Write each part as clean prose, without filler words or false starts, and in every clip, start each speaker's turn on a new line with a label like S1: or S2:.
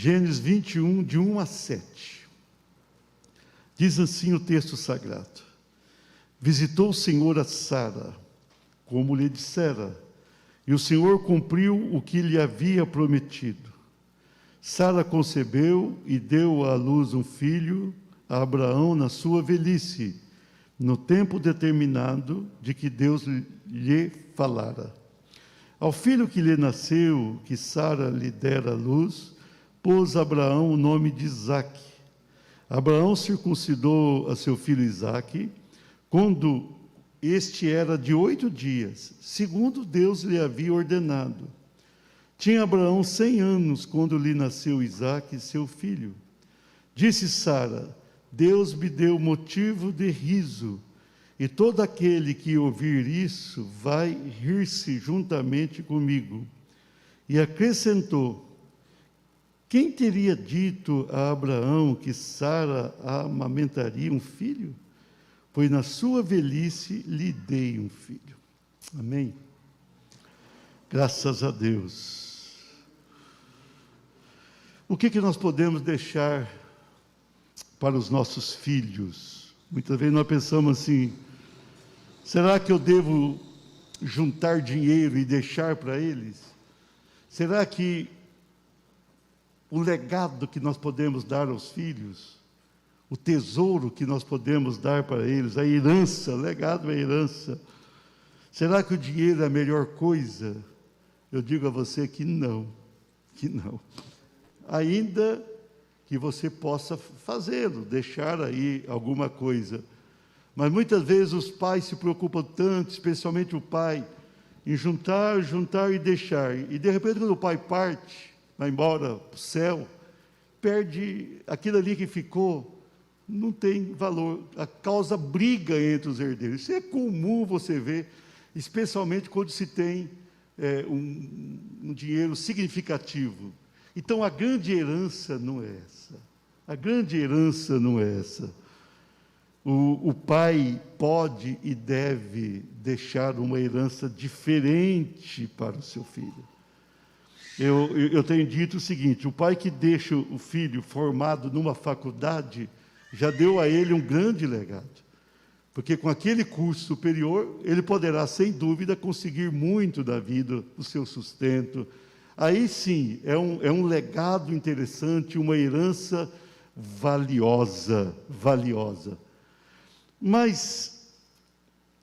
S1: Gênesis 21, de 1 a 7. Diz assim o texto sagrado: visitou o Senhor a Sara, como lhe dissera, e o Senhor cumpriu o que lhe havia prometido. Sara concebeu e deu à luz um filho a Abraão na sua velhice, no tempo determinado de que Deus lhe falara. Ao filho que lhe nasceu, que Sara lhe dera à luz, pôs Abraão o nome de Isaque. Abraão circuncidou a seu filho Isaque, quando este era de 8 dias, segundo Deus lhe havia ordenado. Tinha Abraão 100 anos, quando lhe nasceu Isaque, seu filho. Disse Sara: Deus me deu motivo de riso, e todo aquele que ouvir isso vai rir-se juntamente comigo. E acrescentou: quem teria dito a Abraão que Sara amamentaria um filho? Pois na sua velhice lhe dei um filho. Amém? Graças a Deus. O que nós podemos deixar para os nossos filhos? Muitas vezes nós pensamos assim: será que eu devo juntar dinheiro e deixar para eles? Será que o legado que nós podemos dar aos filhos, o tesouro que nós podemos dar para eles, a herança, legado é herança, será que o dinheiro é a melhor coisa? Eu digo a você que não, que não. Ainda que você possa fazê-lo, deixar aí alguma coisa. Mas muitas vezes os pais se preocupam tanto, especialmente o pai, em juntar e deixar. E de repente, quando o pai parte, vai embora para o céu, perde aquilo ali que ficou, não tem valor. A causa briga entre os herdeiros. Isso é comum você ver, especialmente quando se tem um dinheiro significativo. Então, a grande herança não é essa. A grande herança não é essa. O pai pode e deve deixar uma herança diferente para o seu filho. Eu tenho dito o seguinte: o pai que deixa o filho formado numa faculdade, já deu a ele um grande legado. Porque com aquele curso superior, ele poderá, sem dúvida, conseguir muito da vida, o seu sustento. Aí sim, é um legado interessante, uma herança valiosa. Mas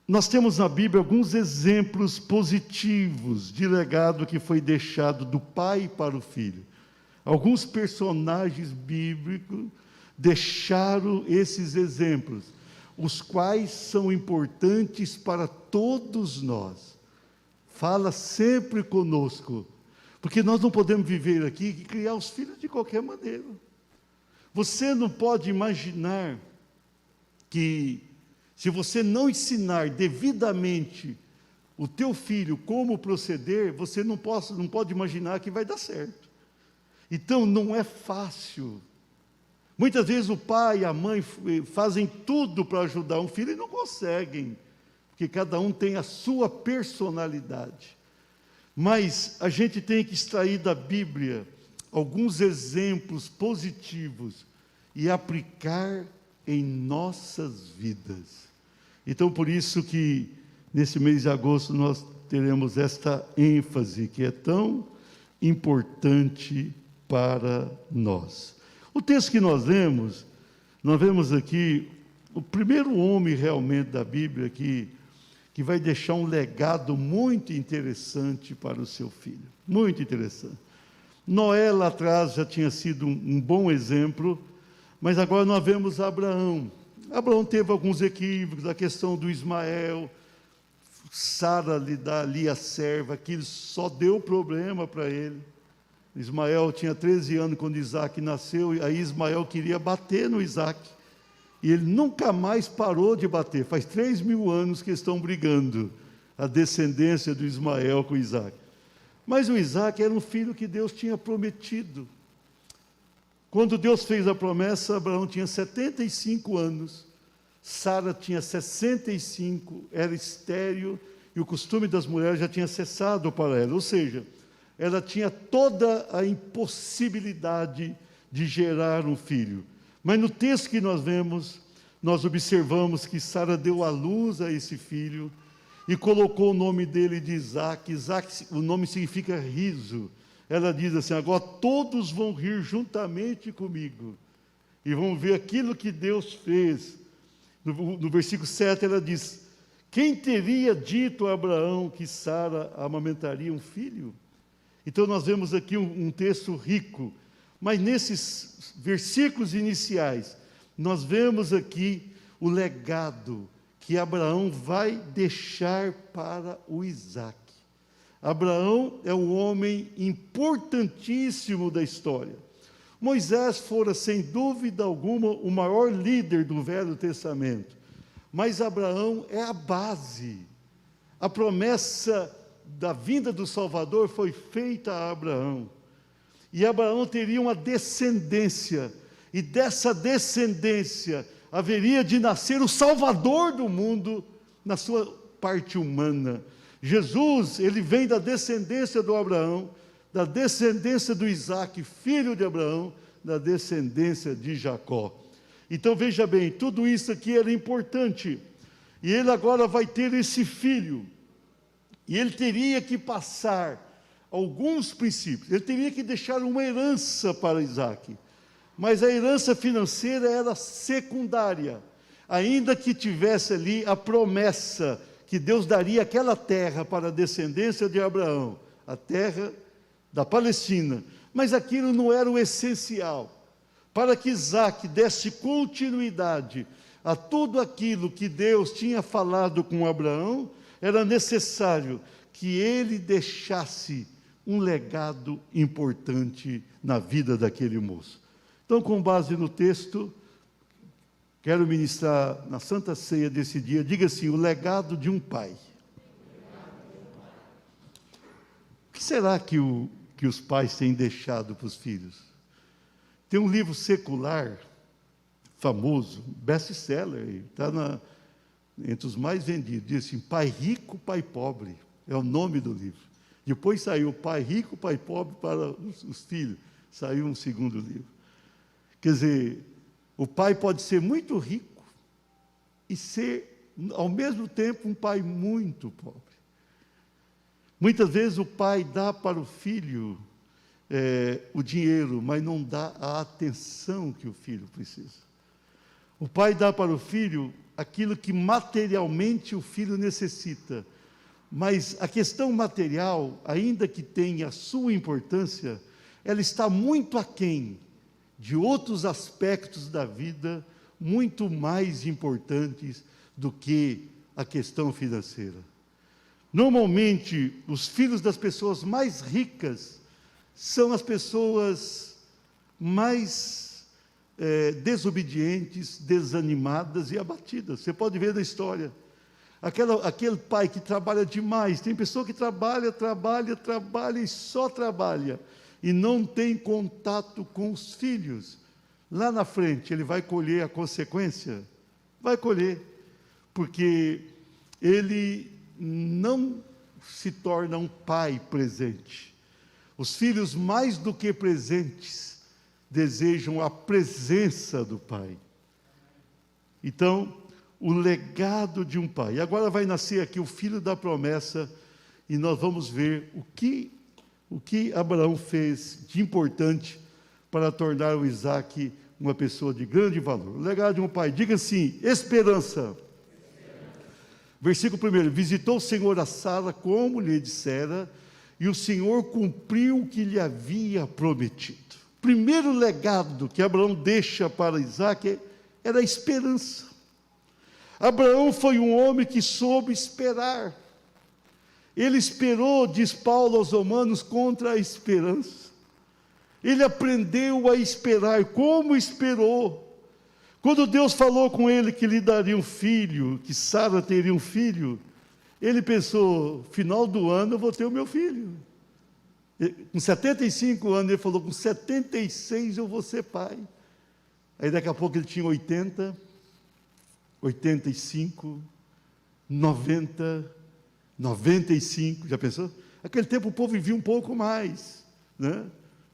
S1: nós temos na Bíblia alguns exemplos positivos de legado que foi deixado do pai para o filho. Alguns personagens bíblicos deixaram esses exemplos, os quais são importantes para todos nós. Fala sempre conosco, porque nós não podemos viver aqui e criar os filhos de qualquer maneira. Você não pode imaginar que, se você não ensinar devidamente o teu filho como proceder, você não pode imaginar que vai dar certo. Então, não é fácil. Muitas vezes o pai e a mãe fazem tudo para ajudar um filho e não conseguem, porque cada um tem a sua personalidade. Mas a gente tem que extrair da Bíblia alguns exemplos positivos e aplicar em nossas vidas. Então, por isso que nesse mês de agosto nós teremos esta ênfase que é tão importante para nós. O texto que nós vemos aqui o primeiro homem realmente da Bíblia que vai deixar um legado muito interessante para o seu filho. Muito interessante. Noé lá atrás já tinha sido um bom exemplo, mas agora nós vemos Abraão. Abraão teve alguns equívocos, a questão do Ismael, Sara lhe dá ali a serva, aquilo só deu problema para ele. Ismael tinha 13 anos quando Isaac nasceu, e aí Ismael queria bater no Isaac. E ele nunca mais parou de bater. Faz 3.000 anos que estão brigando, a descendência do Ismael com Isaac. Mas o Isaac era um filho que Deus tinha prometido. Quando Deus fez a promessa, Abraão tinha 75 anos, Sara tinha 65, era estéril, e o costume das mulheres já tinha cessado para ela. Ou seja, ela tinha toda a impossibilidade de gerar um filho. Mas no texto que nós vemos, nós observamos que Sara deu à luz a esse filho e colocou o nome dele de Isaac. Isaac, o nome significa riso. Ela diz assim: agora todos vão rir juntamente comigo e vão ver aquilo que Deus fez. No versículo 7 ela diz: quem teria dito a Abraão que Sara amamentaria um filho? Então nós vemos aqui um texto rico, mas nesses versículos iniciais, nós vemos aqui o legado que Abraão vai deixar para o Isaque. Abraão é um homem importantíssimo da história. Moisés fora, sem dúvida alguma, o maior líder do Velho Testamento, mas Abraão é a base. A promessa da vinda do Salvador foi feita a Abraão. E Abraão teria uma descendência, e dessa descendência haveria de nascer o Salvador do mundo na sua parte humana. Jesus, ele vem da descendência do Abraão, da descendência do Isaque, filho de Abraão, da descendência de Jacó. Então veja bem, tudo isso aqui era importante, e ele agora vai ter esse filho, e ele teria que passar alguns princípios, ele teria que deixar uma herança para Isaque, mas a herança financeira era secundária, ainda que tivesse ali a promessa que Deus daria aquela terra para a descendência de Abraão, a terra da Palestina, mas aquilo não era o essencial. Para que Isaque desse continuidade a tudo aquilo que Deus tinha falado com Abraão, era necessário que ele deixasse um legado importante na vida daquele moço. Então, com base no texto, quero ministrar na Santa Ceia desse dia, diga assim: o legado de um pai. O que será que os pais têm deixado para os filhos? Tem um livro secular, famoso, best-seller, está entre os mais vendidos, diz assim: Pai Rico, Pai Pobre, é o nome do livro. Depois saiu Pai Rico, Pai Pobre para os filhos, saiu um segundo livro. Quer dizer, o pai pode ser muito rico e ser, ao mesmo tempo, um pai muito pobre. Muitas vezes o pai dá para o filho o dinheiro, mas não dá a atenção que o filho precisa. O pai dá para o filho aquilo que materialmente o filho necessita, mas a questão material, ainda que tenha a sua importância, ela está muito aquém de outros aspectos da vida, muito mais importantes do que a questão financeira. Normalmente, os filhos das pessoas mais ricas são as pessoas mais desobedientes, desanimadas e abatidas. Você pode ver na história. Aquele pai que trabalha demais, tem pessoa que trabalha e só trabalha, e não tem contato com os filhos. Lá na frente, ele vai colher a consequência? Vai colher, porque ele não se torna um pai presente. Os filhos, mais do que presentes, desejam a presença do pai. Então, o legado de um pai. E agora vai nascer aqui o filho da promessa, e nós vamos ver o que Abraão fez de importante para tornar o Isaque uma pessoa de grande valor. O legado de um pai, diga assim: esperança. Versículo 1: visitou o Senhor a Sara como lhe dissera, e o Senhor cumpriu o que lhe havia prometido. Primeiro legado que Abraão deixa para Isaque era a esperança. Abraão foi um homem que soube esperar. Ele esperou, diz Paulo aos Romanos, contra a esperança. Ele aprendeu a esperar. Como esperou? Quando Deus falou com ele que lhe daria um filho, que Sara teria um filho, ele pensou: final do ano eu vou ter o meu filho. Com 75 anos, ele falou: com 76 eu vou ser pai. Aí daqui a pouco ele tinha 80, 85, 90, 95, já pensou? Naquele tempo o povo vivia um pouco mais, né?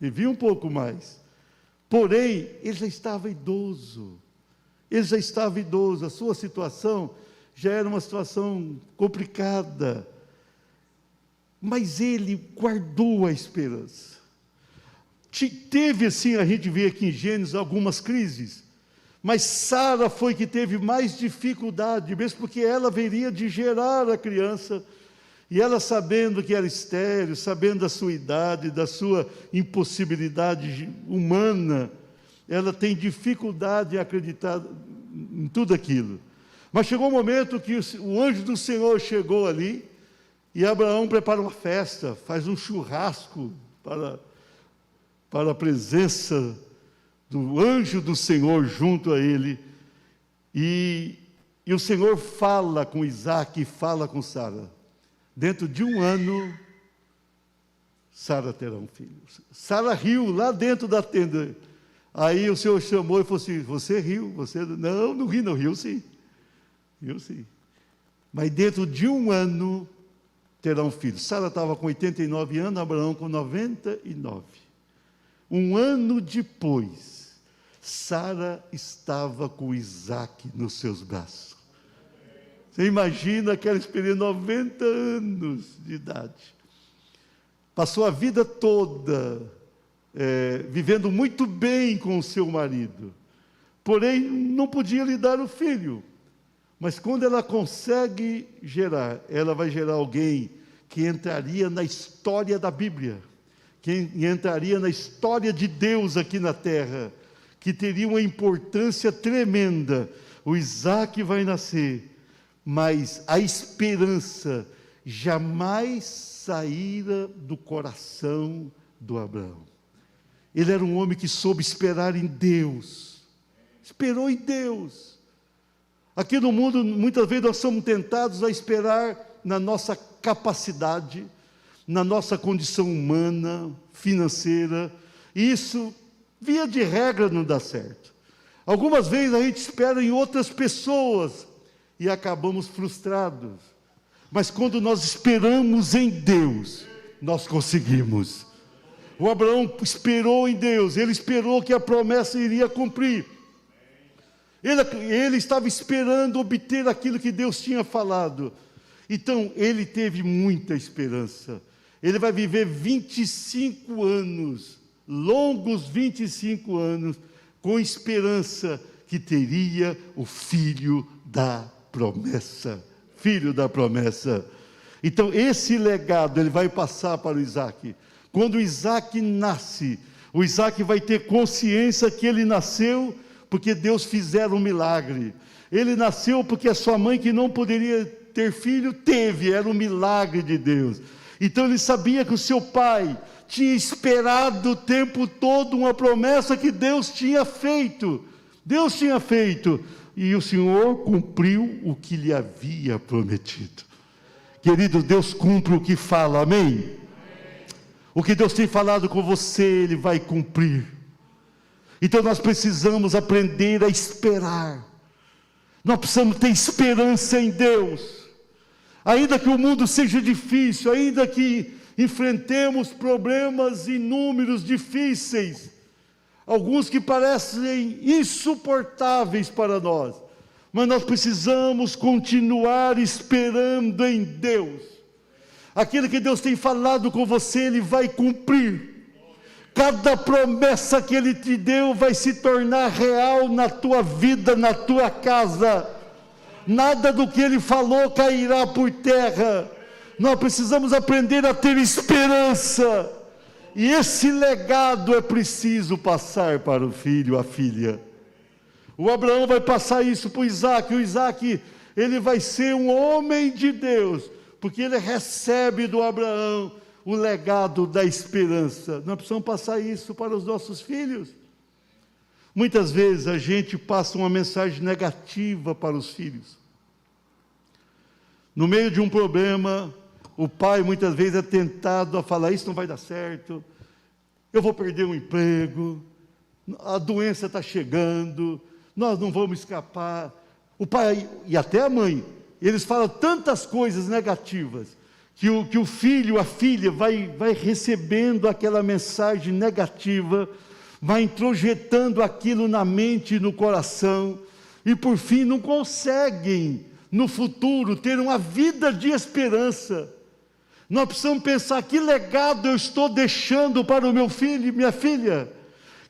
S1: Vivia um pouco mais. Porém, ele já estava idoso. Ele já estava idoso. A sua situação já era uma situação complicada. Mas ele guardou a esperança. Teve, assim, a gente vê aqui em Gênesis algumas crises, mas Sara foi que teve mais dificuldade, mesmo porque ela viria de gerar a criança, e ela sabendo que era estéril, sabendo da sua idade, da sua impossibilidade humana, ela tem dificuldade em acreditar em tudo aquilo. Mas chegou um momento que o anjo do Senhor chegou ali, e Abraão prepara uma festa, faz um churrasco para a presença do anjo do Senhor junto a ele, e o Senhor fala com Isaac e fala com Sara. Dentro de 1 ano, Sara terá um filho. Sara riu lá dentro da tenda. Aí o Senhor chamou e falou assim: você riu? Você não ri, não, riu sim. Riu sim. Mas dentro de 1 ano, terá um filho. Sara estava com 89 anos, Abraão com 99. 1 ano depois, Sara estava com Isaac nos seus braços. Você imagina aquela experiência, 90 anos de idade. Passou a vida toda vivendo muito bem com o seu marido. Porém, não podia lhe dar o filho. Mas quando ela consegue gerar, ela vai gerar alguém que entraria na história da Bíblia, que entraria na história de Deus aqui na terra, que teria uma importância tremenda. O Isaac vai nascer, mas a esperança jamais saíra do coração do Abraão. Ele era um homem que soube esperar em Deus, esperou em Deus. Aqui no mundo, muitas vezes nós somos tentados a esperar na nossa capacidade, na nossa condição humana, financeira, e isso, via de regra, não dá certo. Algumas vezes a gente espera em outras pessoas e acabamos frustrados. Mas quando nós esperamos em Deus, nós conseguimos. O Abraão esperou em Deus, ele esperou que a promessa iria cumprir. Ele estava esperando obter aquilo que Deus tinha falado. Então, ele teve muita esperança. Ele vai viver 25 anos, longos 25 anos, com esperança que teria o filho da promessa. Filho da promessa. Então, esse legado ele vai passar para o Isaac. Quando o Isaac nasce, o Isaac vai ter consciência que ele nasceu porque Deus fizera um milagre. Ele nasceu porque a sua mãe, que não poderia ter filho, teve, era um milagre de Deus. Então ele sabia que o seu pai tinha esperado o tempo todo uma promessa que Deus tinha feito. Deus tinha feito, e o Senhor cumpriu o que lhe havia prometido. Querido, Deus cumpre o que fala, amém? O que Deus tem falado com você, Ele vai cumprir. Então nós precisamos aprender a esperar. Nós precisamos ter esperança em Deus. Ainda que o mundo seja difícil, ainda que enfrentemos problemas inúmeros, difíceis, alguns que parecem insuportáveis para nós, mas nós precisamos continuar esperando em Deus. Aquilo que Deus tem falado com você, Ele vai cumprir. Cada promessa que Ele te deu vai se tornar real na tua vida, na tua casa. Nada do que Ele falou cairá por terra. Nós precisamos aprender a ter esperança. E esse legado é preciso passar para o filho, a filha. O Abraão vai passar isso para o Isaac. O Isaac, ele vai ser um homem de Deus, porque ele recebe do Abraão o legado da esperança. Nós precisamos passar isso para os nossos filhos. Muitas vezes a gente passa uma mensagem negativa para os filhos. No meio de um problema, o pai muitas vezes é tentado a falar: isso não vai dar certo, eu vou perder o emprego, a doença está chegando, nós não vamos escapar. O pai e até a mãe, eles falam tantas coisas negativas, que o filho, a filha, vai recebendo aquela mensagem negativa, vai introjetando aquilo na mente e no coração, e por fim não conseguem, no futuro, ter uma vida de esperança. Nós precisamos pensar: que legado eu estou deixando para o meu filho e minha filha?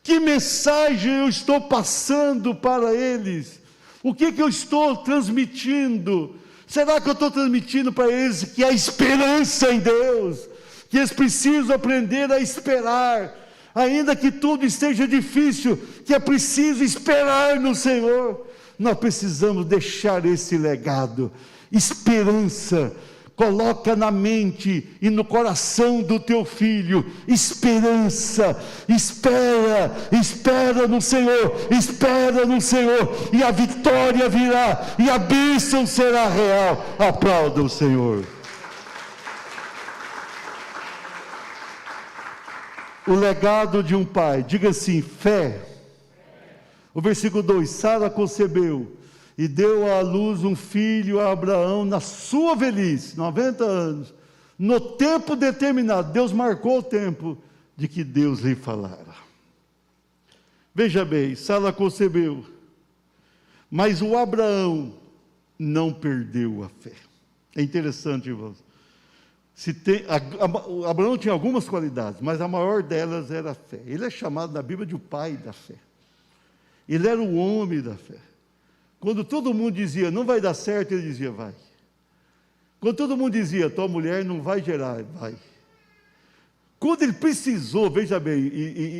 S1: Que mensagem eu estou passando para eles? O que eu estou transmitindo? Será que eu estou transmitindo para eles que há esperança em Deus? Que eles precisam aprender a esperar, ainda que tudo esteja difícil, que é preciso esperar no Senhor. Nós precisamos deixar esse legado, esperança. Coloca na mente e no coração do teu filho esperança. Espera no Senhor, e a vitória virá, e a bênção será real. Aplauda o Senhor. O legado de um pai, diga assim: fé. O versículo 2: Sara concebeu e deu à luz um filho a Abraão na sua velhice, 90 anos, no tempo determinado. Deus marcou o tempo de que Deus lhe falara. Veja bem, Sara concebeu, mas o Abraão não perdeu a fé. É interessante, irmãos. Abraão tinha algumas qualidades, mas a maior delas era a fé. Ele é chamado na Bíblia de o pai da fé. Ele era o homem da fé. Quando todo mundo dizia: não vai dar certo, ele dizia: vai. Quando todo mundo dizia: tua mulher não vai gerar, vai. Quando ele precisou, veja bem,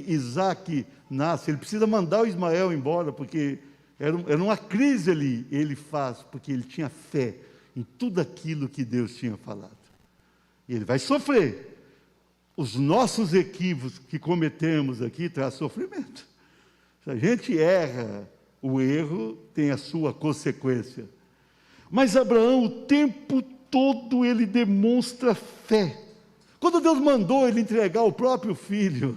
S1: Isaac nasce, ele precisa mandar o Ismael embora, porque era uma crise ali. Ele faz, porque ele tinha fé em tudo aquilo que Deus tinha falado. E ele vai sofrer. Os nossos equívocos que cometemos aqui traz sofrimento. Se a gente erra, o erro tem a sua consequência. Mas Abraão, o tempo todo, ele demonstra fé. Quando Deus mandou ele entregar o próprio filho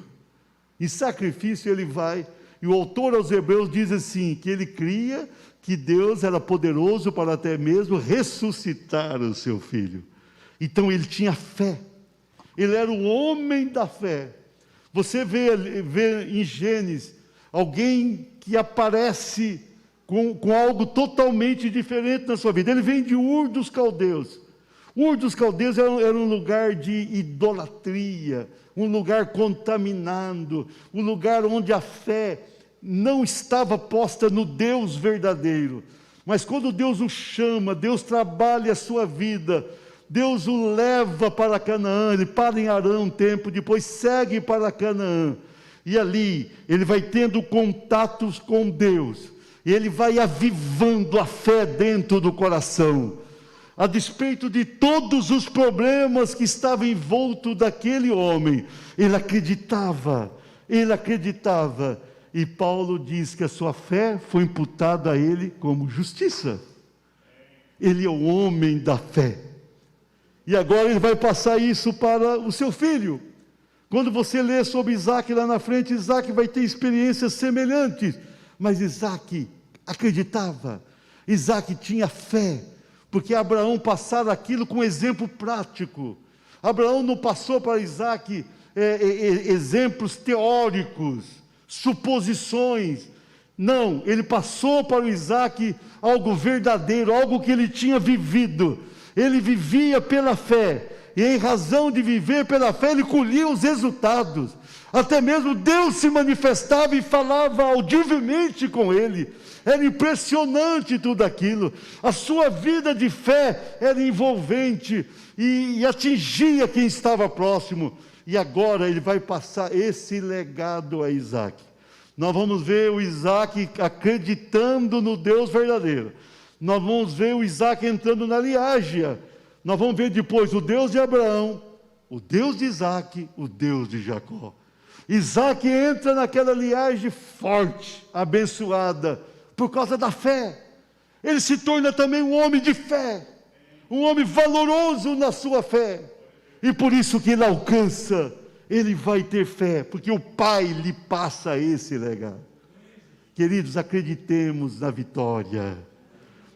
S1: em sacrifício, ele vai. E o autor aos Hebreus diz assim, que ele cria que Deus era poderoso para até mesmo ressuscitar o seu filho. Então ele tinha fé. Ele era o homem da fé. Você vê em Gênesis alguém que aparece com algo totalmente diferente na sua vida. Ele vem de Ur dos Caldeus. Ur dos Caldeus era um lugar de idolatria, um lugar contaminado, um lugar onde a fé não estava posta no Deus verdadeiro. Mas quando Deus o chama, Deus trabalha a sua vida, Deus o leva para Canaã, ele para em Harã um tempo, depois segue para Canaã. E ali ele vai tendo contatos com Deus, e ele vai avivando a fé dentro do coração, a despeito de todos os problemas que estavam envoltos daquele homem. Ele acreditava, e Paulo diz que a sua fé foi imputada a ele como justiça. Ele é o homem da fé, e agora ele vai passar isso para o seu filho. Quando você lê sobre Isaac lá na frente, Isaac vai ter experiências semelhantes, mas Isaac acreditava, Isaac tinha fé, porque Abraão passara aquilo com exemplo prático. Abraão não passou para Isaac exemplos teóricos, suposições, não, ele passou para o Isaac algo verdadeiro, algo que ele tinha vivido. Ele vivia pela fé, e em razão de viver pela fé, ele colhia os resultados. Até mesmo Deus se manifestava e falava audivelmente com ele. Era impressionante tudo aquilo. A sua vida de fé era envolvente e atingia quem estava próximo. E agora ele vai passar esse legado a Isaac. Nós vamos ver o Isaac acreditando no Deus verdadeiro. Nós vamos ver o Isaac entrando na linhagem. Nós vamos ver depois o Deus de Abraão, o Deus de Isaac, o Deus de Jacó. Isaac entra naquela linhagem forte, abençoada, por causa da fé. Ele se torna também um homem de fé, um homem valoroso na sua fé. E por isso que ele alcança, ele vai ter fé, porque o Pai lhe passa esse legado. Queridos, acreditemos na vitória.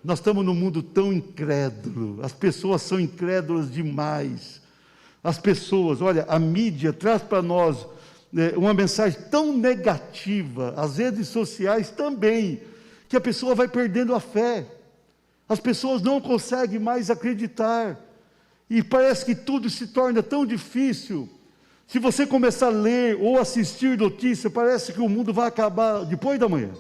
S1: Nós estamos num mundo tão incrédulo, as pessoas são incrédulas demais. As pessoas, olha, a mídia traz para nós uma mensagem tão negativa, as redes sociais também, que a pessoa vai perdendo a fé. As pessoas não conseguem mais acreditar, e parece que tudo se torna tão difícil. Se você começar a ler ou assistir notícia, parece que o mundo vai acabar depois da manhã.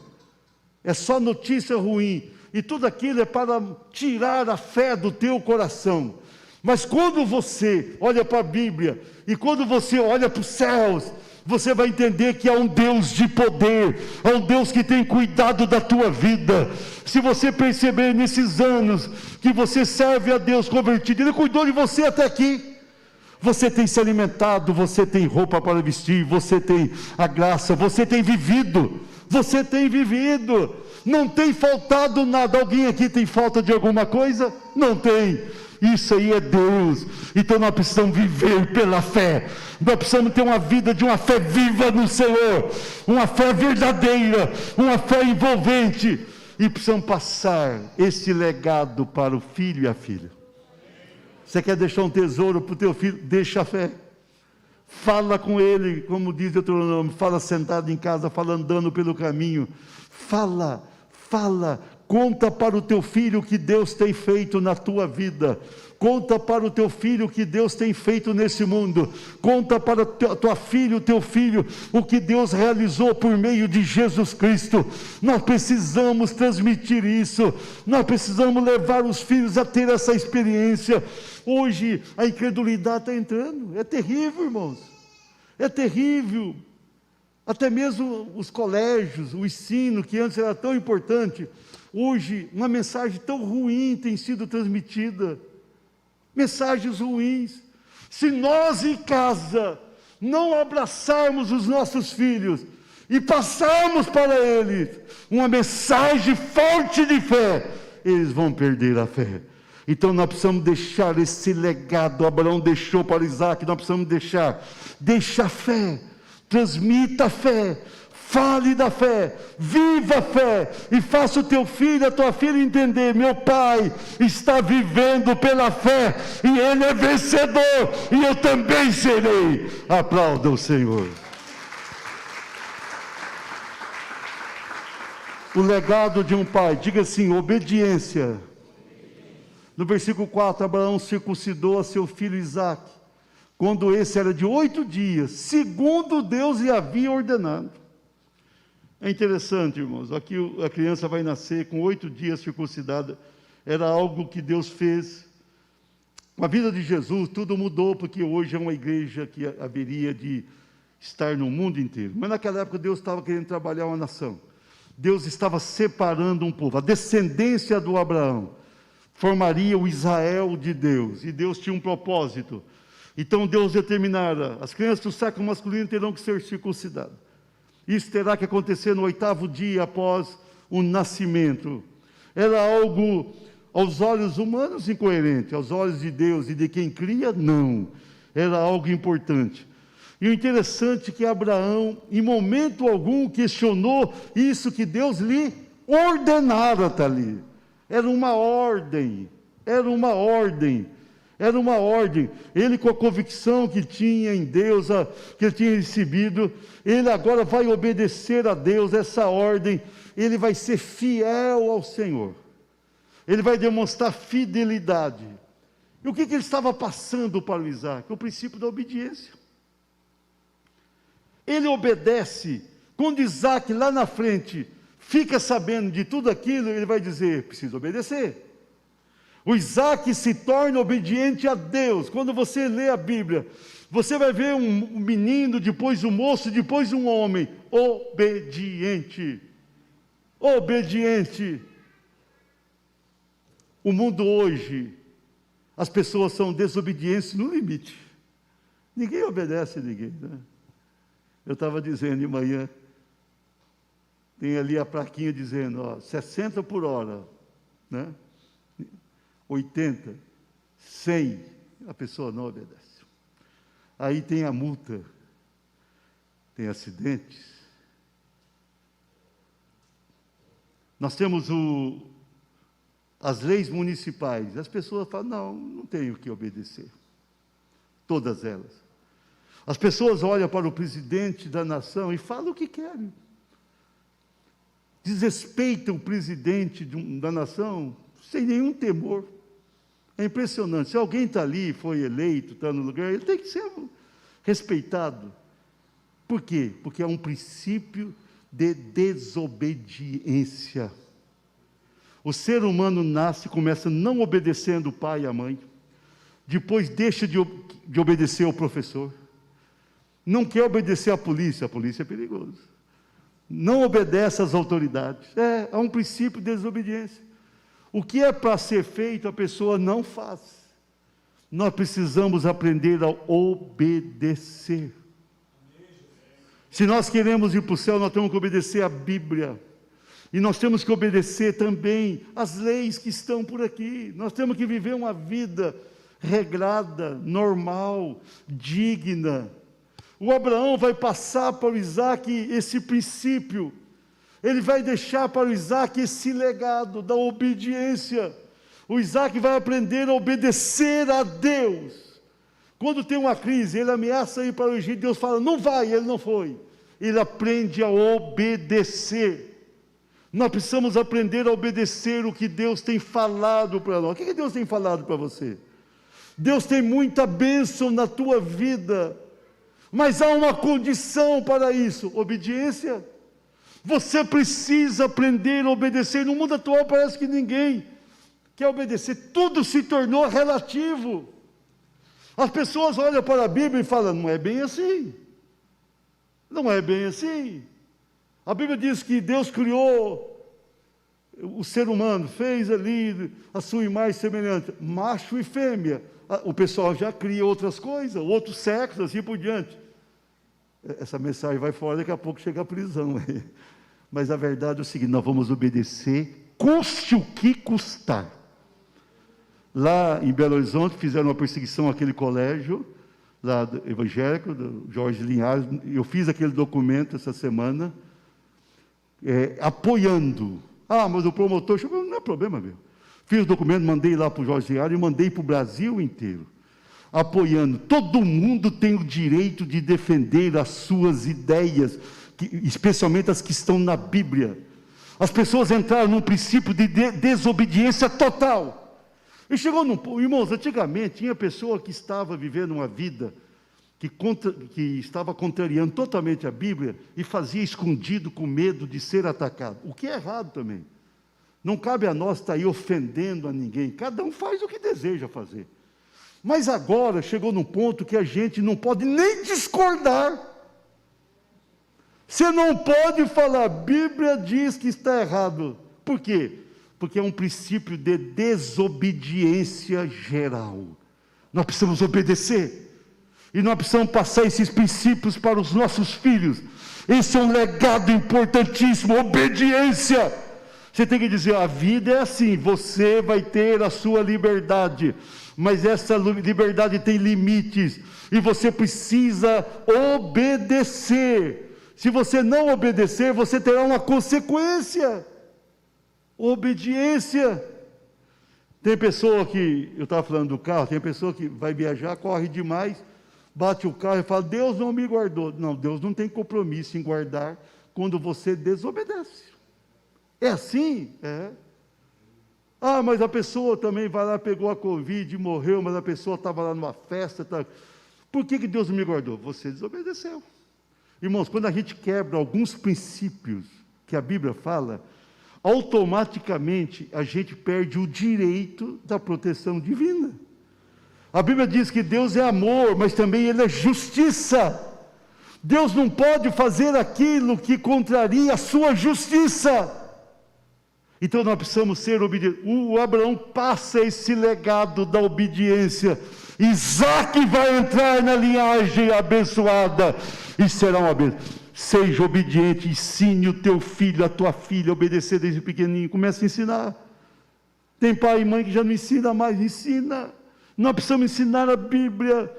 S1: É só notícia ruim, e tudo aquilo é para tirar a fé do teu coração. Mas quando você olha para a Bíblia, e quando você olha para os céus, você vai entender que há um Deus de poder, há um Deus que tem cuidado da tua vida. Se você perceber nesses anos que você serve a Deus convertido, Ele cuidou de você até aqui. Você tem se alimentado, você tem roupa para vestir, você tem a graça, você tem vivido, não tem faltado nada. Alguém aqui tem falta de alguma coisa? Não tem. Isso aí é Deus. Então nós precisamos viver pela fé, nós precisamos ter uma vida de uma fé viva no Senhor, uma fé verdadeira, uma fé envolvente, e precisamos passar esse legado para o filho e a filha. Você quer deixar um tesouro para o teu filho? Deixa a fé, fala com ele, como diz Deuteronômio, fala sentado em casa, fala andando pelo caminho, fala, conta para o teu filho o que Deus tem feito na tua vida, conta para o teu filho o que Deus tem feito nesse mundo, conta para a tua filha, o teu filho, o que Deus realizou por meio de Jesus Cristo. Nós precisamos transmitir isso, nós precisamos levar os filhos a ter essa experiência. Hoje a incredulidade está entrando, é terrível, irmãos, é terrível. Até mesmo os colégios, o ensino, que antes era tão importante, hoje uma mensagem tão ruim tem sido transmitida, mensagens ruins. Se nós em casa não abraçarmos os nossos filhos e passarmos para eles uma mensagem forte de fé, eles vão perder a fé. Então nós precisamos deixar esse legado. Abraão deixou para Isaac, nós precisamos deixa a fé, transmita a fé, fale da fé, viva a fé, e faça o teu filho, a tua filha entender: meu pai está vivendo pela fé, e ele é vencedor, e eu também serei. Aplauda o Senhor. O legado de um pai, diga assim: obediência. No versículo 4, Abraão circuncidou a seu filho Isaque, quando esse era de 8 dias, segundo Deus lhe havia ordenado. É interessante, irmãos, aqui a criança vai nascer com 8 dias circuncidada, era algo que Deus fez. Com a vida de Jesus, tudo mudou, porque hoje é uma igreja que haveria de estar no mundo inteiro. Mas naquela época Deus estava querendo trabalhar uma nação, Deus estava separando um povo, a descendência do Abraão formaria o Israel de Deus, e Deus tinha um propósito. Então Deus determinara: as crianças do sexo masculino terão que ser circuncidadas. Isso terá que acontecer no 8º dia após o nascimento. Era algo, aos olhos humanos, incoerente, aos olhos de Deus e de quem cria, não. Era algo importante. E o interessante é que Abraão, em momento algum, questionou isso que Deus lhe ordenara, está ali. Era uma ordem. Ele, com a convicção que tinha em Deus, que ele tinha recebido, ele agora vai obedecer a Deus, essa ordem. Ele vai ser fiel ao Senhor, ele vai demonstrar fidelidade. E o que ele estava passando para o Isaac? O princípio da obediência. Ele obedece. Quando Isaac lá na frente fica sabendo de tudo aquilo, ele vai dizer: preciso obedecer. O Isaac se torna obediente a Deus. Quando você lê a Bíblia, você vai ver um menino, depois um moço, depois um homem obediente. O mundo hoje, as pessoas são desobedientes no limite. Ninguém obedece a ninguém, né? Eu estava dizendo de manhã, tem ali a plaquinha dizendo, 60 por hora, né? 80, 100, a pessoa não obedece. Aí tem a multa, tem acidentes. Nós temos as leis municipais, as pessoas falam, não tenho que obedecer. Todas elas. As pessoas olham para o presidente da nação e falam o que querem. Desrespeitam o presidente da nação sem nenhum temor. É impressionante. Se alguém está ali, foi eleito, está no lugar, ele tem que ser respeitado. Por quê? Porque é um princípio de desobediência. O ser humano nasce e começa não obedecendo o pai e a mãe, depois deixa de obedecer ao professor, não quer obedecer à polícia é perigoso, não obedece às autoridades, há um princípio de desobediência. O que é para ser feito, a pessoa não faz. Nós precisamos aprender a obedecer. Se nós queremos ir para o céu, nós temos que obedecer à Bíblia. E nós temos que obedecer também às leis que estão por aqui. Nós temos que viver uma vida regrada, normal, digna. O Abraão vai passar para o Isaac esse princípio. Ele vai deixar para o Isaac esse legado da obediência. O Isaac vai aprender a obedecer a Deus. Quando tem uma crise, ele ameaça ir para o Egito, Deus fala, não vai, ele não foi. Ele aprende a obedecer. Nós precisamos aprender a obedecer o que Deus tem falado para nós. O que Deus tem falado para você? Deus tem muita bênção na tua vida, mas há uma condição para isso, obediência. Você precisa aprender a obedecer. No mundo atual parece que ninguém quer obedecer, tudo se tornou relativo. As pessoas olham para a Bíblia e falam, não é bem assim, não é bem assim. A Bíblia diz que Deus criou o ser humano, fez ali a sua imagem semelhante, macho e fêmea. O pessoal já cria outras coisas, outros sexos, assim por diante. Essa mensagem vai fora, daqui a pouco chega a prisão. Mas a verdade é o seguinte, nós vamos obedecer, custe o que custar. Lá em Belo Horizonte, fizeram uma perseguição àquele colégio, lá do evangélico, do Jorge Linhares. Eu fiz aquele documento essa semana, apoiando. Mas o promotor chegou, não é problema meu. Fiz o documento, mandei lá para o Jorge Linhares e mandei para o Brasil inteiro, apoiando. Todo mundo tem o direito de defender as suas ideias, especialmente as que estão na Bíblia. As pessoas entraram num princípio de desobediência total. E chegou num ponto, irmãos, antigamente tinha pessoa que estava vivendo uma vida que estava contrariando totalmente a Bíblia e fazia escondido com medo de ser atacado, o que é errado também. Não cabe a nós estar aí ofendendo a ninguém, cada um faz o que deseja fazer. Mas agora chegou num ponto que a gente não pode nem discordar. Você não pode falar, a Bíblia diz que está errado. Por quê? Porque é um princípio de desobediência geral. Nós precisamos obedecer. E nós precisamos passar esses princípios para os nossos filhos. Esse é um legado importantíssimo, obediência. Você tem que dizer, a vida é assim, você vai ter a sua liberdade, mas essa liberdade tem limites, e você precisa obedecer. Se você não obedecer, você terá uma consequência. Obediência. Tem pessoa que, eu estava falando do carro, tem pessoa que vai viajar, corre demais, bate o carro e fala, Deus não me guardou. Não, Deus não tem compromisso em guardar quando você desobedece. É assim? É. Mas a pessoa também vai lá, pegou a Covid e morreu, mas a pessoa estava lá numa festa. Por que Deus não me guardou? Você desobedeceu. Irmãos, quando a gente quebra alguns princípios que a Bíblia fala, automaticamente a gente perde o direito da proteção divina. A Bíblia diz que Deus é amor, mas também Ele é justiça. Deus não pode fazer aquilo que contraria a sua justiça. Então nós precisamos ser obedientes. O Abraão passa esse legado da obediência. Isaac vai entrar na linhagem abençoada e será uma bênção. Seja obediente, ensine o teu filho, a tua filha a obedecer desde pequenininho. Comece a ensinar. Tem pai e mãe que já não ensina mais, ensina. Nós precisamos ensinar a Bíblia.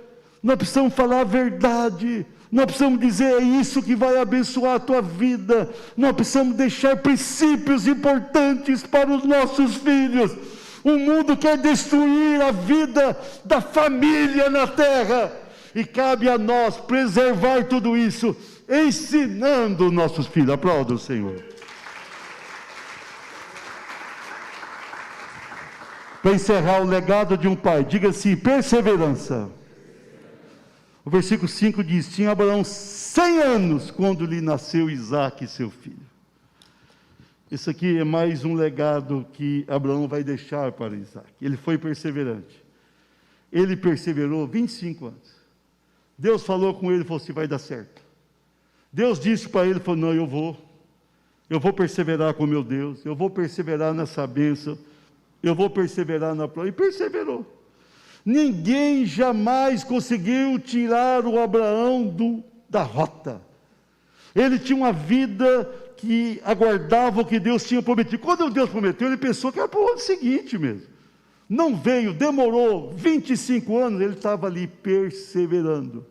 S1: Nós precisamos falar a verdade. Nós precisamos dizer, é isso que vai abençoar a tua vida. Nós precisamos deixar princípios importantes para os nossos filhos. O mundo quer destruir a vida da família na terra. E cabe a nós preservar tudo isso, ensinando nossos filhos. Aplauda o Senhor. Para encerrar o legado de um pai, diga assim, perseverança. O versículo 5 diz, tinha Abraão 100 anos quando lhe nasceu Isaque, seu filho. Isso aqui é mais um legado que Abraão vai deixar para Isaque. Ele foi perseverante. Ele perseverou 25 anos. Deus falou com ele e falou assim, vai dar certo. Deus disse para ele, falou, não, eu vou perseverar com meu Deus, eu vou perseverar nessa bênção, eu vou perseverar na prova. E perseverou. Ninguém jamais conseguiu tirar o Abraão da rota. Ele tinha uma vida que aguardava o que Deus tinha prometido. Quando Deus prometeu, ele pensou que era para o ano seguinte mesmo. Não veio, demorou 25 anos, ele estava ali perseverando.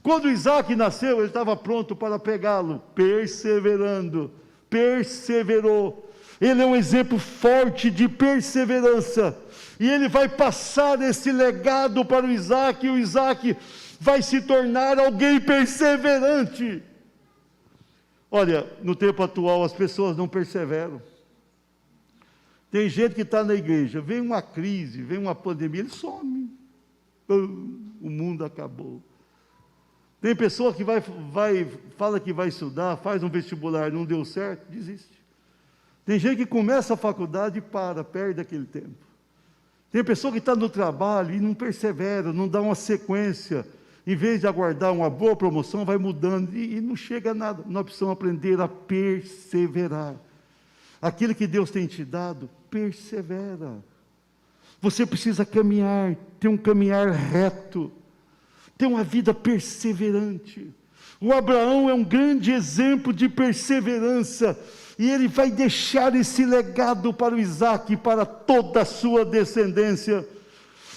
S1: Quando Isaque nasceu, ele estava pronto para pegá-lo, perseverando, perseverou. Ele é um exemplo forte de perseverança, e ele vai passar esse legado para o Isaque, e o Isaque vai se tornar alguém perseverante. Olha, no tempo atual as pessoas não perseveram. Tem gente que está na igreja, vem uma crise, vem uma pandemia, ele some. O mundo acabou. Tem pessoa que fala que vai estudar, faz um vestibular, não deu certo, desiste. Tem gente que começa a faculdade e perde aquele tempo. Tem pessoa que está no trabalho e não persevera, não dá uma sequência. Em vez de aguardar uma boa promoção, vai mudando e não chega a nada. Nós precisamos aprender a perseverar. Aquilo que Deus tem te dado, persevera. Você precisa caminhar, ter um caminhar reto, ter uma vida perseverante. O Abraão é um grande exemplo de perseverança, e ele vai deixar esse legado para o Isaque e para toda a sua descendência.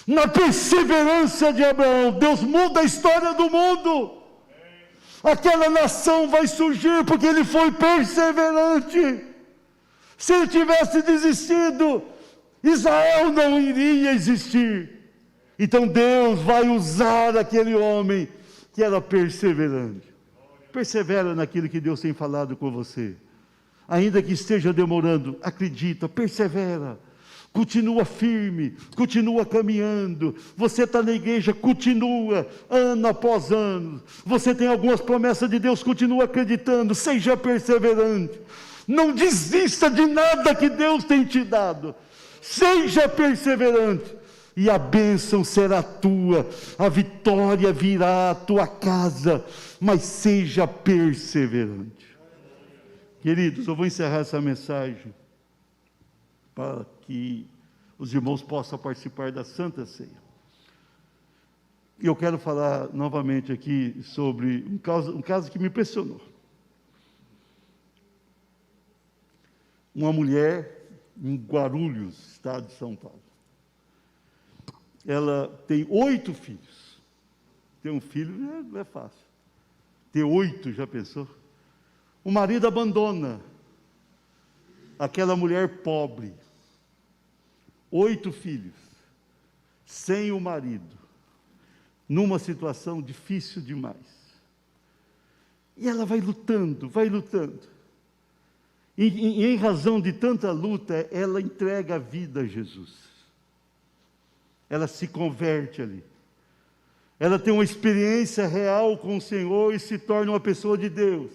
S1: Na perseverança de Abraão, Deus muda a história do mundo. Aquela nação vai surgir porque ele foi perseverante. Se ele tivesse desistido, Israel não iria existir. Então Deus vai usar aquele homem que era perseverante. Persevera naquilo que Deus tem falado com você. Ainda que esteja demorando, acredita, persevera. Continua firme, continua caminhando. Você está na igreja, continua, ano após ano. Você tem algumas promessas de Deus, continua acreditando, seja perseverante. Não desista de nada que Deus tem te dado. Seja perseverante, e a bênção será tua, a vitória virá à tua casa, mas seja perseverante. Queridos, eu vou encerrar essa mensagem para que os irmãos possam participar da Santa Ceia. E eu quero falar novamente aqui sobre um caso que me impressionou. Uma mulher em Guarulhos, estado de São Paulo. Ela tem 8 filhos. Ter um filho não é fácil. Ter 8, já pensou? O marido abandona aquela mulher pobre. 8 filhos, sem o marido, numa situação difícil demais. E ela vai lutando, vai lutando. E em razão de tanta luta, ela entrega a vida a Jesus. Ela se converte ali. Ela tem uma experiência real com o Senhor e se torna uma pessoa de Deus.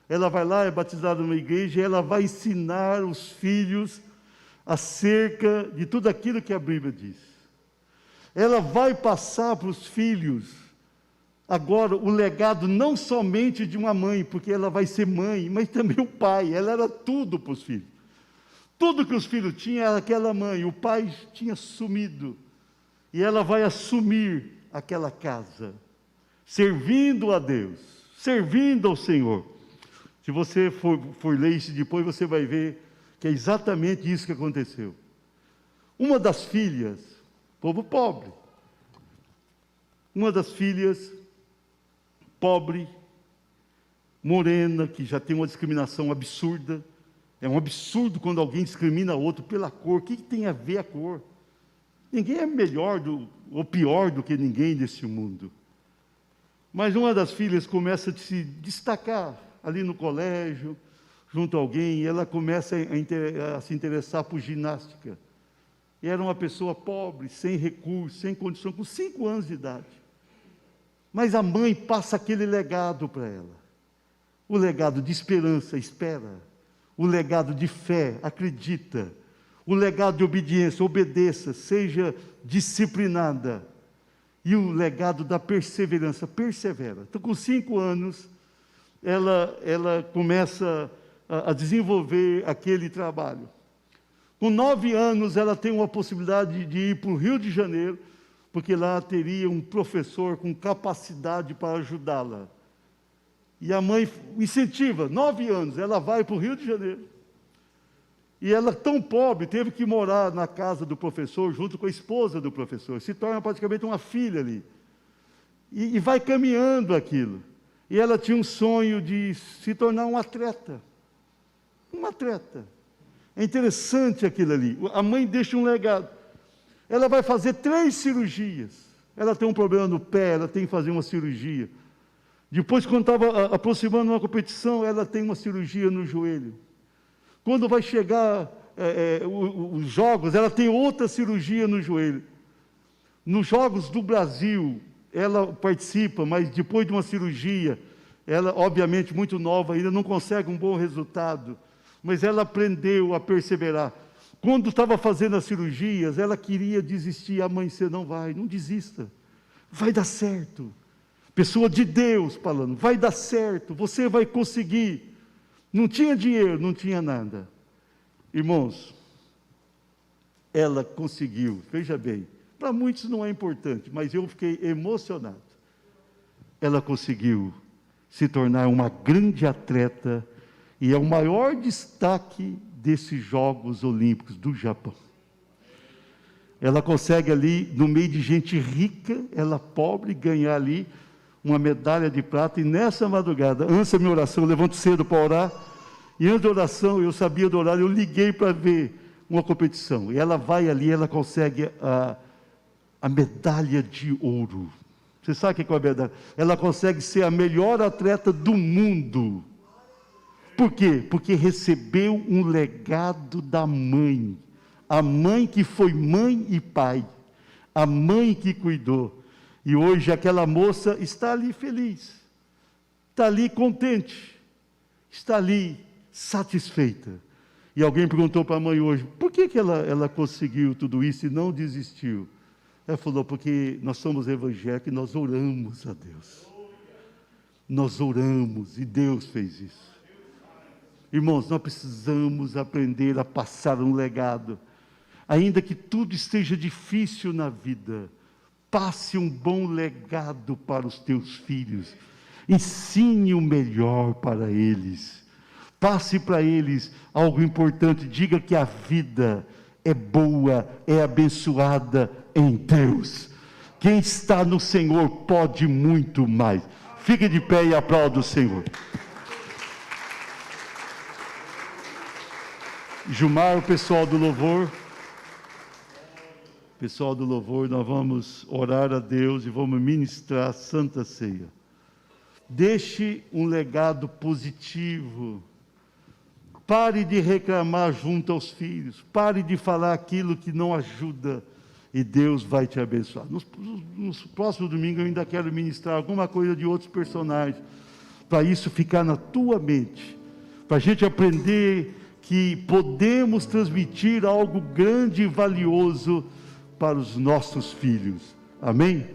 S1: Ela vai lá, é batizada numa igreja, e ela vai ensinar os filhos acerca de tudo aquilo que a Bíblia diz. Ela vai passar para os filhos agora o legado não somente de uma mãe, porque ela vai ser mãe, mas também o pai. Ela era tudo para os filhos. Tudo que os filhos tinham era aquela mãe. O pai tinha sumido. E ela vai assumir aquela casa, servindo a Deus, servindo ao Senhor. Se você for ler isso depois, você vai ver que é exatamente isso que aconteceu. Uma das filhas, povo pobre, Uma das filhas, pobre, morena, que já tem uma discriminação absurda. É um absurdo quando alguém discrimina outro pela cor. O que tem a ver a cor? Ninguém é melhor ou pior do que ninguém nesse mundo. Mas uma das filhas começa a se destacar ali no colégio, junto a alguém, e ela começa a se interessar por ginástica. E era uma pessoa pobre, sem recursos, sem condição, com 5 anos de idade. Mas a mãe passa aquele legado para ela. O legado de esperança, espera. O legado de fé, acredita. O legado de obediência, obedeça, seja disciplinada. E o legado da perseverança, persevera. Então, com 5 anos, ela começa a desenvolver aquele trabalho. Com 9 anos, ela tem uma possibilidade de ir para o Rio de Janeiro, porque lá teria um professor com capacidade para ajudá-la. E a mãe incentiva, 9 anos, ela vai para o Rio de Janeiro. E ela, tão pobre, teve que morar na casa do professor, junto com a esposa do professor. Se torna praticamente uma filha ali. E vai caminhando aquilo. E ela tinha um sonho de se tornar um atleta. Um atleta. É interessante aquilo ali. A mãe deixa um legado. Ela vai fazer 3 cirurgias. Ela tem um problema no pé, ela tem que fazer uma cirurgia. Depois, quando estava aproximando uma competição, ela tem uma cirurgia no joelho. Quando vai chegar os jogos, ela tem outra cirurgia no joelho. Nos Jogos do Brasil, ela participa, mas depois de uma cirurgia, ela, obviamente, muito nova, ainda não consegue um bom resultado, mas ela aprendeu a perseverar. Quando estava fazendo as cirurgias, ela queria desistir. A mãe disse, não vai, não desista, vai dar certo. Pessoa de Deus falando, vai dar certo, você vai conseguir. Não tinha dinheiro, não tinha nada. Irmãos, ela conseguiu, veja bem, para muitos não é importante, mas eu fiquei emocionado. Ela conseguiu se tornar uma grande atleta e é o maior destaque desses Jogos Olímpicos do Japão. Ela consegue ali, no meio de gente rica, ela pobre, ganhar ali uma medalha de prata. E nessa madrugada, antes da minha oração, eu levanto cedo para orar, e antes da oração, eu sabia do horário, eu liguei para ver uma competição, e ela vai ali, ela consegue a medalha de ouro. Você sabe o que é a medalha? Ela consegue ser a melhor atleta do mundo. Por quê? Porque recebeu um legado da mãe, a mãe que foi mãe e pai, a mãe que cuidou. E hoje aquela moça está ali feliz, está ali contente, está ali satisfeita. E alguém perguntou para a mãe hoje, por que ela conseguiu tudo isso e não desistiu? Ela falou, porque nós somos evangélicos e nós oramos a Deus. Nós oramos e Deus fez isso. Irmãos, nós precisamos aprender a passar um legado. Ainda que tudo esteja difícil na vida, passe um bom legado para os teus filhos. Ensine o melhor para eles. Passe para eles algo importante. Diga que a vida é boa, é abençoada em Deus. Quem está no Senhor pode muito mais. Fique de pé e aplaude o Senhor. Gilmar, o pessoal do louvor. Pessoal do louvor, nós vamos orar a Deus e vamos ministrar a Santa Ceia. Deixe um legado positivo. Pare de reclamar junto aos filhos. Pare de falar aquilo que não ajuda. E Deus vai te abençoar. Nos próximos domingos eu ainda quero ministrar alguma coisa de outros personagens. Para isso ficar na tua mente. Para a gente aprender que podemos transmitir algo grande e valioso para os nossos filhos. Amém?